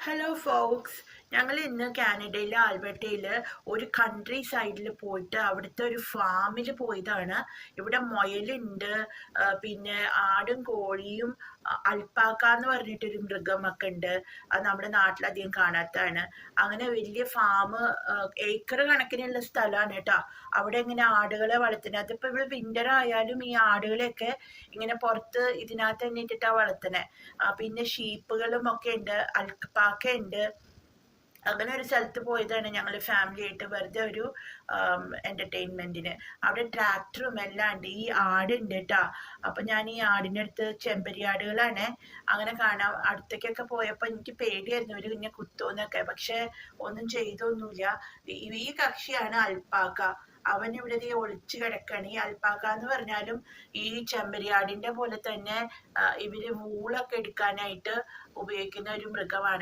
Hello Fox, ഞങ്ങൾ ഇന്ന് കാനഡയിലെ ആൽബർട്ടയിൽ ഒരു കൺട്രി സൈഡിൽ പോയിട്ട് അവിടുത്തെ ഒരു ഫാമിൽ പോയതാണ്. ഇവിടെ മുയലുണ്ട്, പിന്നെ ആടും കോഴിയും അൽപ്പാക്ക എന്ന് പറഞ്ഞിട്ടൊരു മൃഗമൊക്കെ ഉണ്ട്. അത് നമ്മുടെ നാട്ടിലധികം കാണാത്തതാണ്. അങ്ങനെ വലിയ ഫാം, ഏക്കർ കണക്കിനുള്ള സ്ഥലമാണ് കേട്ടോ. അവിടെ ഇങ്ങനെ ആടുകളെ വളർത്തുന്നത്. അതിപ്പോൾ ഇവിടെ വിൻ്റർ ആയാലും ഈ ആടുകളെയൊക്കെ ഇങ്ങനെ പുറത്ത് ഇതിനകത്ത് തന്നെ ഇട്ടിട്ടാണ് വളർത്തുന്നത്. പിന്നെ ഷീപ്പുകളും ഒക്കെ ഉണ്ട്, അൽപ്പാക്ക ഉണ്ട്. അങ്ങനെ ഒരു സ്ഥലത്ത് പോയതാണ് ഞങ്ങൾ ഫാമിലി ആയിട്ട്, വെറുതെ ഒരു എൻ്റർടൈൻമെൻറ്റിന്. അവിടെ ട്രാക്ടറും എല്ലാം ഉണ്ട്. ഈ ആടുണ്ട് കേട്ടോ. അപ്പം ഞാൻ ഈ ആടിൻ്റെ അടുത്ത്, ചെമ്പരിയാടുകളാണ്, അങ്ങനെ കാണാം. അടുത്തേക്കൊക്കെ പോയപ്പോൾ എനിക്ക് പേടിയായിരുന്നു ഇവർ പിന്നെ കുത്തോന്നൊക്കെ, പക്ഷെ ഒന്നും ചെയ്തൊന്നുമില്ല. ഈ കക്ഷിയാണ് അൽപ്പാക്ക. അവൻ ഇവിടെ ഒളിച്ചു കിടക്കാണ്. ഈ അൽപ്പാക്ക എന്ന് പറഞ്ഞാലും ഈ ചെമ്പരിയാടിൻ്റെ പോലെ തന്നെ ഇവര് വൂളൊക്കെ എടുക്കാനായിട്ട് ഉപയോഗിക്കുന്ന ഒരു മൃഗമാണ്.